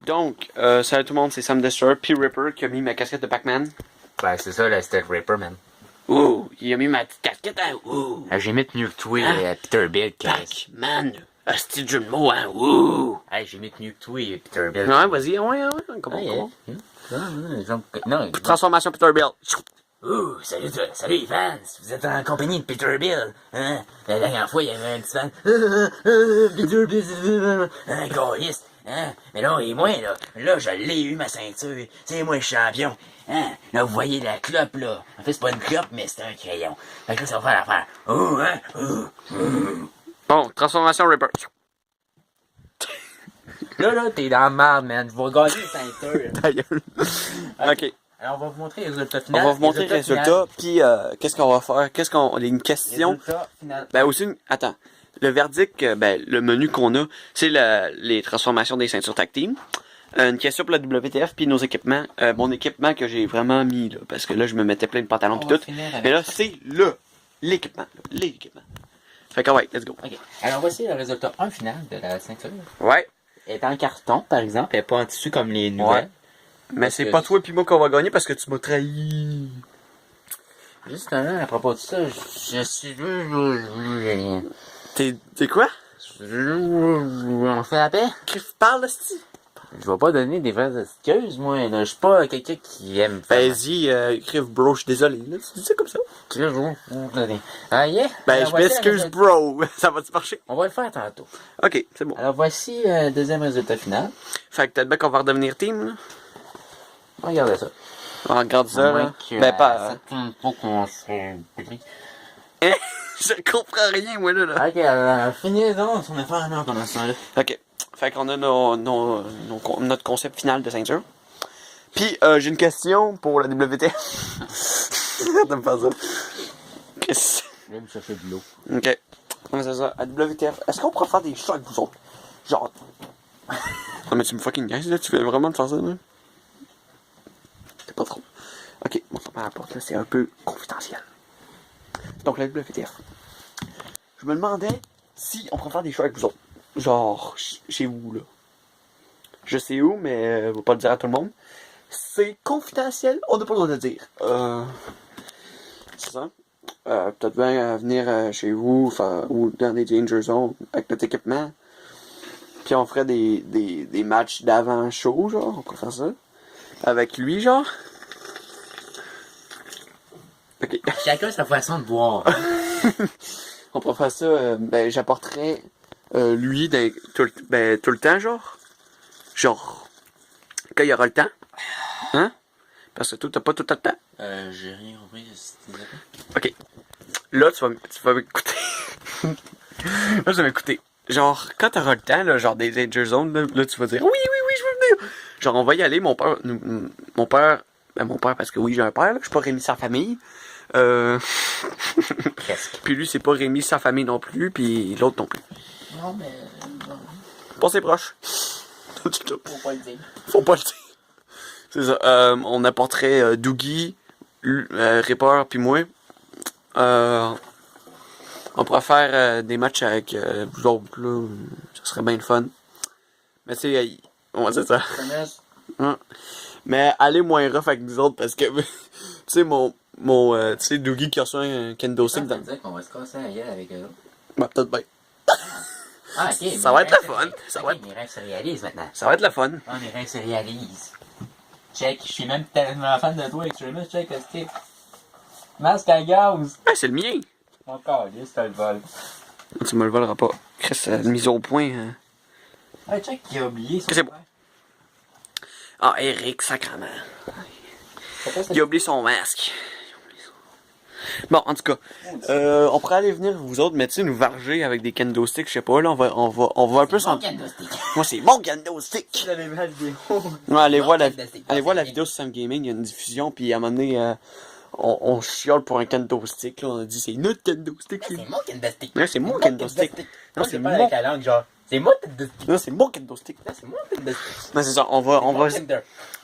Donc, salut tout le monde, c'est Sam Destroyer, puis Ripper qui a mis ma casquette de Pac-Man. Ben, c'est ça, là, c'était le Ripper, man. Ouh, il a mis ma petite casquette, hein, ouh. J'ai mis mieux que toi, Peterbilt. Pac-Man, un style jeu de mots, hein, ouh. J'ai mis mieux que toi, Peterbilt. Ouais, vas-y, ouais, comment? Non, Transformation Peterbilt. ouh, salut les fans, vous êtes en compagnie de Peterbilt, hein? La dernière fois, il y avait un petit fan, Peterbilt, gaulliste, hein? Mais là, et moi, là, je l'ai eu, ma ceinture, c'est moi le champion, hein? Là, vous voyez la clope, là, en fait, c'est pas une clope, mais c'est un crayon, fait que là, ça va faire l'affaire, ouh, hein? Ouh. Bon, transformation Ripper. Là, t'es dans la merde, man, vous regardez la ceinture. Ta gueule. Ok. Alors, on va vous montrer les résultats On finaux. va vous montrer les résultats, puis qu'est-ce qu'on va faire? Une question. Ben aussi, attends. Le verdict, le menu qu'on a, c'est les transformations des ceintures tag team. Une question pour la WTF, puis nos équipements. Mon équipement que j'ai vraiment mis, là, parce que là, je me mettais plein de pantalons pis tout. Mais là, c'est l'équipement. L'équipement. Fait que ouais, let's go. Ok. Alors, voici le résultat 1 final de la ceinture. Ouais. Elle est en carton, par exemple. Elle n'est pas en tissu comme les nouvelles. Ouais. Mais c'est pas toi et moi qu'on va gagner parce que tu m'as trahi. Justement, à propos de ça, je suis... T'es quoi? On fait la paix? Parle, sti. Je vais pas donner des vraies excuses, moi. Là. Je suis pas quelqu'un qui aime faire... Vas-y, écrive bro, je suis désolé. Là, tu dis ça comme ça? Ah, yeah? Ben, Alors, je voici m'excuse, le bro. Ça va-tu marcher? On va le faire tantôt. Ok, c'est bon. Alors, voici le deuxième résultat final. Fait que peut-être bien qu'on va redevenir team, là. Regardez ça. On regarde ça, là. Ben, pas... Faut qu'on se... Je comprends rien, moi, là. Ok, alors, finis donc son affaire là pendant ce temps-là. Ok. Fait qu'on a notre concept final de ceinture. Puis, j'ai une question pour la WTF. Arrête de me faire ça. Qu'est-ce que Je vais me chercher de l'eau. Ok. Comment c'est ça? À WTF, est-ce qu'on pourrait faire des shows avec vous autres? Genre... Non, mais tu me fucking guys, là. Tu veux vraiment me faire ça, là? C'est pas trop. Ok, bon, ça la porte, là. C'est un peu confidentiel. Donc, la WTF. Je me demandais si on pourrait faire des shows avec vous autres. Genre, chez vous, là. Je sais où, mais je vais pas le dire à tout le monde. C'est confidentiel, on n'a pas le droit de le dire. C'est ça. Peut-être bien venir chez vous, ou dans des Danger Zones, avec notre équipement. Puis on ferait des matchs d'avant-show, genre, on pourrait faire ça. Avec lui, genre. Ok. Chacun sa façon de boire. On pourrait faire ça, j'apporterais lui tout le temps, genre. Genre, quand il y aura le temps. Hein? Parce que toi, t'as pas tout le temps. J'ai rien compris. Ok. Là, tu vas m'écouter. Là, je vais m'écouter. Genre, quand t'auras le temps, là, genre des Danger Zones, là, tu vas dire oui, je veux venir. Genre, on va y aller, mon père, parce que oui, j'ai un père, là, je suis pas Rémi sans famille. Puis lui, c'est pas Rémi sans famille non plus, puis l'autre non plus. Non, mais... Pas ses proches. Faut pas le dire. Faut pas le dire. C'est ça. On apporterait Doogie, Ripper, puis moi. On pourrait faire des matchs avec vous autres, là. Ça serait bien le fun. Mais tu sais, ouais, c'est ça. Mais allez moins rough avec nous autres parce que, tu sais, tu sais, Doogie qui reçoit un kendo stick dans... dire qu'on va se casser la gueule avec eux autres. Bah, peut-être bien. Ah, ok. Ça va être le fun. Mes rêves se réalisent maintenant. Ça va être le fun. Ah, mes rêves se réalisent. Check, je suis même tellement fan de toi, Extremis, check le stick. Masque à gaz. Ah, c'est le mien. Encore, c'est le vol. Tu me le voleras pas. Chris, mise au point. Hein. Ah, check, il a oublié ça. C'est bon. Ah, Eric, sacrement. Il a oublié son masque. Bon, en tout cas, on pourrait aller venir, vous autres, mais tu sais, nous varger avec des kendo sticks, je sais pas, là, on va un peu s'en... Moi, c'est mon kendo stick! Vous avez vu la vidéo? Ouais, allez voir la vidéo sur Sam Gaming, il y a une diffusion, puis à un moment donné, on chiale pour un kendo stick, là, on a dit, c'est notre kendo stick. C'est mon kendo stick. Ouais, c'est mon kendo stick. Non, c'est mon... avec la langue, genre, c'est mon kendo stick. Non, c'est mon kendo stick. C'est mon kendo stick. Non, c'est ça, on va...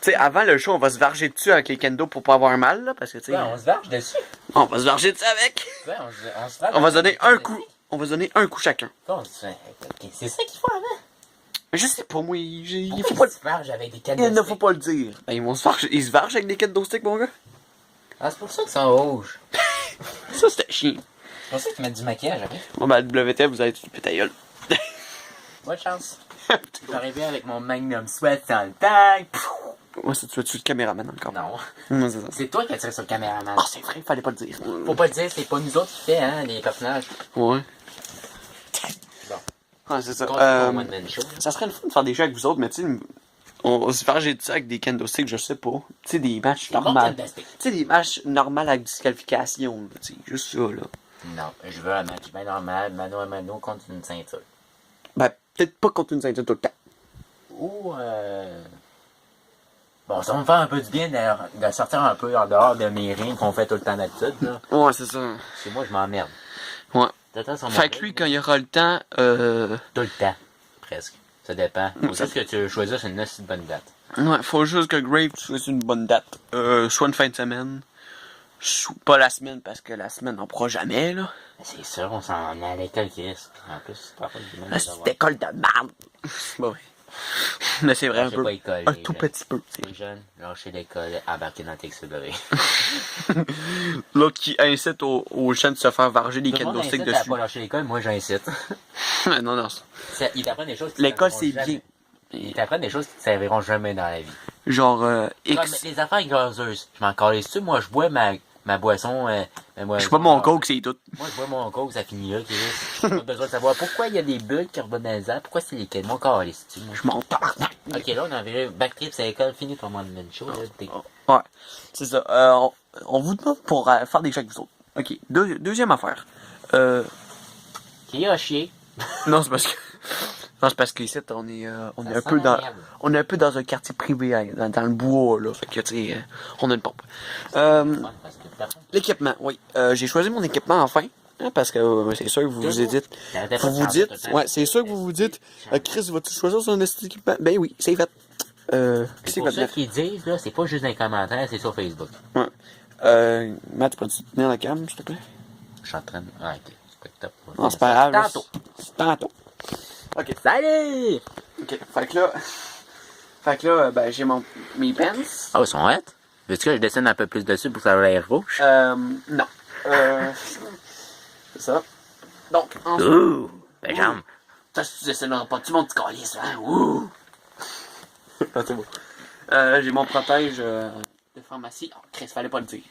Tu sais, avant le show, on va se varger dessus avec les kendo pour pas avoir mal, là, parce que, tu sais... Ouais, on se varge dessus. On va se varger dessus avec! Ouais, on se varge. On va se donner un coup. On va se donner un coup chacun. C'est ça qu'il faut avant. Je sais pas, moi, il faut Pourquoi pas... tu varges avec des cannes Il de ne faut stick? pas le dire. Ben, ils se vargent avec des kendo sticks, mon gars. Ah, c'est pour ça qu'ils sont rouges. Ça, c'était chiant. C'est pour ça qu'ils mettent du maquillage après. Moi, ben, à WTF, vous avez tout pété ta gueule. Bonne chance. J'arrivais avec mon Magnum Sweat dans le tank. Moi, c'est tu le caméraman encore. Non. Moi, c'est ça. C'est toi qui as tiré sur le caméraman. Ah, c'est vrai, fallait pas le dire. Faut pas le dire, c'est pas nous autres qui fait, hein, les personnages. Ouais. Bon. Ouais, c'est ça. Continue ton one-man show. Ça serait le fun de faire des jeux avec vous autres, mais tu sais, on se vargeait de ça avec des kendo sticks, je sais pas. Tu sais, des matchs normaux. Tu sais, des matchs normaux avec disqualification, tu sais, juste ça, là. Non, je veux un match bien normal, mano à mano contre une ceinture. Ben, peut-être pas contre une ceinture tout le temps. Ou, bon, ça va me faire un peu du bien de sortir un peu en dehors de mes rings qu'on fait tout le temps d'habitude, là. Ouais, c'est ça. Parce que moi, je m'emmerde. Ouais. T'attends sur mon Fait que ring, lui, quand il aura le temps, tout le temps, presque. Ça dépend. Faut juste que tu choisisses une assez bonne date. ouais, faut juste que Grave choisisse une bonne date. Soit une fin de semaine, pas la semaine, parce que la semaine, on pourra jamais, là. C'est sûr, on s'en est à l'école qui risque. En plus, c'est pas du même. Là, c'est une école de merde. C'est pas vrai. Mais c'est vrai un Lâchez peu. pas l'école, Un les tout jeunes. petit peu. Les jeunes, lâchez l'école, embarquez dans Texuberé. L'autre qui incite aux jeunes de se faire varger des Tout le monde kendo sticks incite à dessus. pas lâcher l'école, moi j'incite. Non, non. Ils t'apprennent des choses qui L'école, te c'est serviront bien. jamais. Ils t'apprennent des choses qui te serviront jamais dans la vie. Genre, Comme X. les affaires gazeuses. Je m'en calisse-tu? Moi, je bois ma boisson. Je sais pas mon coke, c'est tout. Moi, je bois mon coke, ça finit là, Chris. J'ai pas besoin de savoir pourquoi il y a des bulles qui reviennent dans les airs. Pourquoi c'est lesquels? Mon calisse-tu? Je m'en tabarnak. Ok, là, on a vu Backtrip, c'est l'école, fini pour moi de même show. Là, Ouais, c'est ça. On vous demande pour faire des jeux avec vous autres. Ok, deuxième affaire. Qui a chié? Non, c'est parce que... Non, c'est parce qu'ici, on est Ça un sent peu la dans... merde. On est un peu dans un quartier privé, hein, dans le bois, là. Fait que, tu sais, on a une pompe. Ouais, parce que personne. L'équipement, oui. J'ai choisi mon équipement enfin. Hein, parce que c'est sûr que vous vous dites... T'arrêtais pas Vous de vous changer dites... tout le temps. Ouais, c'est sûr que vous vous dites... Chris, vas-tu choisir son équipement? Ben oui, c'est fait. C'est Pour fait. ceux qui disent, là, c'est pas juste dans les commentaires, c'est sur Facebook. Ouais. Matt, peux-tu tenir la cam, s'il te plaît? Je suis en train de... Ah, ok. C'est top. Non, c'est pas grave. là, Tantôt. c'est tantôt. Ok. Salut! Ok. Fait que là, ben, j'ai mes pens. Oh, ils sont hâtes. Veux-tu que je dessine un peu plus dessus pour que ça ait l'air rouge? Non. C'est ça. Donc, ensuite... Ouh! Ben, jambes. Ça, tu dessineras pas. Tu montes du calice, hein? Ouh! Ah, c'est beau. J'ai mon protège de pharmacie. Oh, Chris, fallait pas le dire.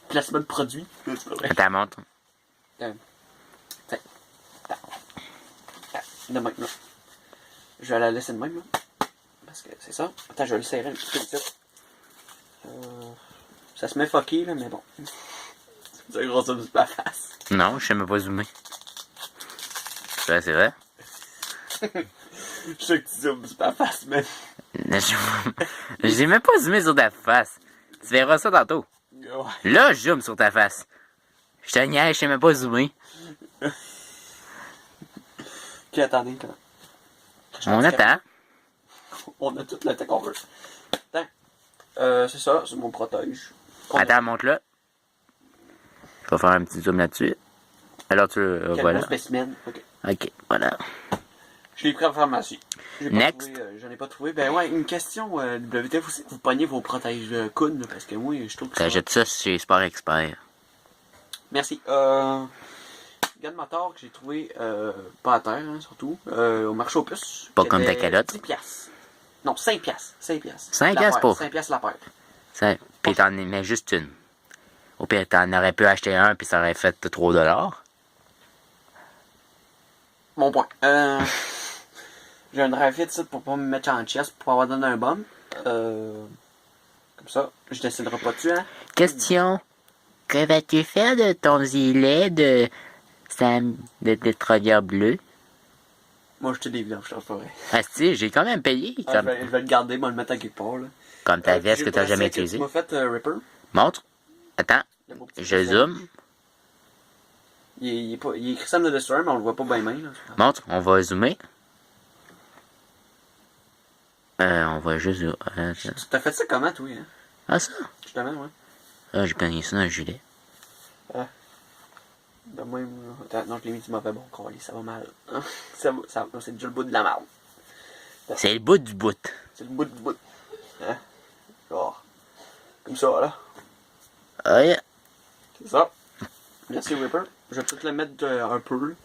Placement de produit. C'est pas vrai. Attends, montre. De même, là. Je vais la laisser de même, là. Parce que c'est ça. Attends, je vais le serrer un petit peu ici. Ça se met fucké, là, mais bon. C'est un gros zoom sur la face. Non, je sais même pas zoomer. Ouais, c'est vrai. Je sais que tu zoomes sur ta face, mais... J'ai même pas zoomé sur ta face. Tu verras ça tantôt. Ouais. Là, je zoome sur ta face. Je te niaise, je sais même pas zoomer. Ok, attendez, là. On attend. On a tout le temps qu'on veut. Attends. C'est ça, c'est mon protège. Attends, montre-le. Je vais faire un petit zoom là-dessus. Alors, Quel voilà. beau spécimen. Ok. Ok, voilà. Je l'ai pris en pharmacie. Next. J'en ai pas trouvé. Ben ouais, une question, WTF aussi, vous pognez vos protèges coudes, là, parce que moi, je trouve que ça... T'achètes ça chez Sport Expert. Merci. Garde moteur que j'ai trouvé, pas à terre, hein, surtout, au marché aux puces. Pas qui comme ta était calotte. 10 piastres. Non, 5 piastres. 5 piastres. 5 piastres pour? 5 piastres la paire. Ça, puis t'en mets juste une. Au pire, t'en aurais pu acheter un, puis ça aurait fait 3$. Mon point. J'ai un drive fit pour pas me mettre en chest pour avoir donné un bum. Comme ça, je déciderai pas dessus, hein. Question. Que vas-tu faire de ton gilet de travailleur bleu? Moi, je te des vidanges, je pas vrai. Ah, si, j'ai quand même payé. Ah, je vais le garder, moi, le mettre à quelque part, là. Comme ta veste J'ai que le t'as jamais bracelet utilisée. Tu m'as fait, Ripper. Montre. Attends, Le beau petit je bracelet. zoome. Il est écrit Sam the Destroyer, mais on le voit pas bien main, là. Montre, on va zoomer. On va juste zoomer. Tu t'as fait ça comment, toi, hein? Ah, ça? Justement, ouais. Ah, j'ai pogné ça dans un gilet. Ah. De même, là. Attends, non, je l'ai mis du mauvais bon, ça va mal. C'est déjà le bout de la marde. C'est le bout du bout. C'est le bout du bout. Hein? Genre, comme ça, là. Ah, yeah. C'est ça. Merci, Ripper. Je vais peut-être le mettre un peu, là.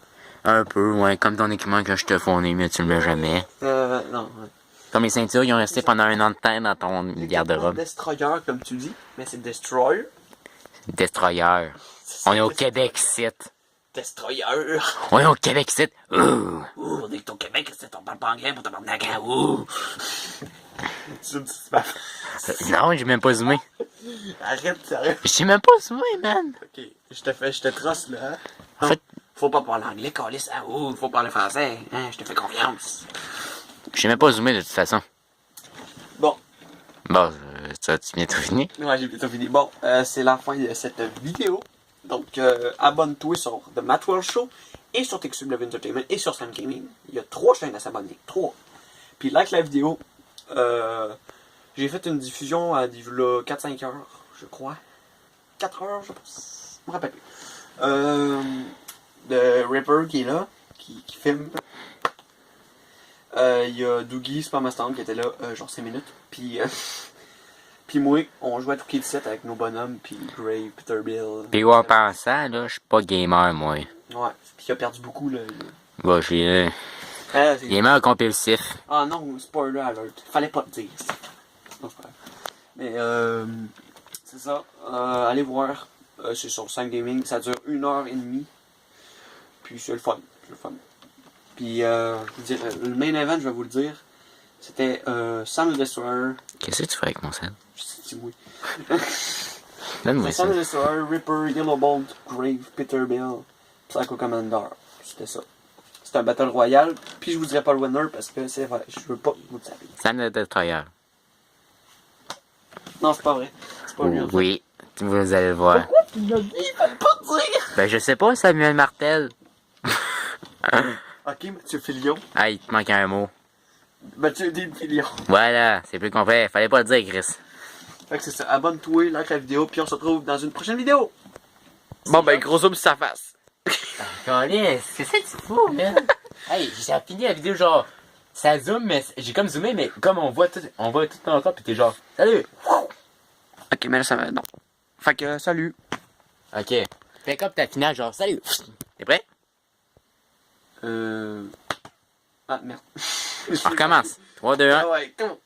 Un peu, ouais, comme ton équipement que je te fournis, mais tu me l'as jamais. Non, ouais. Comme les ceintures, ils ont resté pendant un an de temps dans ton garde-robe. Destroyer, comme tu dis, mais c'est Destroyer. Destroyer. On est au Québec, site. Destroyer. On est au Québec, site. Ouh. Ouh, on est au Québec, on parle pas anglais pour te parler d'anglais. Ouh. Non, j'ai même pas zoomé. Arrête, sérieux. J'ai même pas zoomé, man. Ok, je te trosse, là. En fait, faut pas parler anglais, Calis. Ah, ouh, faut parler français. Hein, je te fais confiance. j'ai même pas zoomé de toute façon. Bon. Bon, ça, tu viens de finir? Ouais, j'ai bientôt fini. Bon, c'est la fin de cette vidéo. Donc, abonne-toi sur The Matwell Show et sur TechSubLove Entertainment et sur Slam Gaming. Il y a 3 chaînes à s'abonner. 3. Puis, like la vidéo. J'ai fait une diffusion à 4-5 heures, je crois. 4 heures, je pense. Je me rappelle plus. De Ripper qui est là, qui filme. Il y a Doogie, Spamastown qui était là, genre 5 minutes. Puis, puis moi, on jouait à tout Kill 7 avec nos bonhommes, puis Gray, Peterbilt. Pis en pensant, là, je suis pas gamer, moi. Ouais, puis il a perdu beaucoup, là. Bon, je suis gamer compulsif. Ah non, spoiler alert. Fallait pas te dire. Non, c'est pas grave. Mais, c'est ça. Allez voir. C'est sur Slam Gaming. Ça dure 1h30. Puis c'est le fun. C'est le fun. Puis, le main event, je vais vous le dire. C'était Sam le Destroyer. Qu'est-ce que tu fais avec mon sel? Je sais, c'est oui. Donne-moi ça. Sam le Destroyer, Ripper, Yellow Bolt, Grave, Peterbilt, Psycho Commander. C'était ça. C'est un Battle Royale. Puis je vous dirai pas le winner parce que c'est vrai. Je veux pas que vous le saviez. Sam le Destroyer. Non, c'est pas vrai. C'est pas lui. Oui, vous allez le voir. Pourquoi tu l'as dit? Il fallait pas te dire! Ben, je sais pas, Samuel Martel. Ok, Mathieu Filion. Ah, il te manque un mot. Mathieu Dean Filion. Voilà, c'est plus complet. Fallait pas le dire, Chris. Fait que c'est ça. Abonne-toi, like la vidéo, puis on se retrouve dans une prochaine vidéo. Bon, ben, gros zoom sur sa face. Calais, c'est ça que tu fous, man. Hey, j'ai fini la vidéo, genre, ça zoome, mais j'ai comme zoomé, mais comme on voit tout ton corps, pis t'es genre, salut! Ok, mais là, ça va. Non. Fait que, salut. Ok. Fais comme ta finale, genre, salut! T'es prêt? Ah, merde. On recommence. 3, 2, 1. Ah ouais, tout.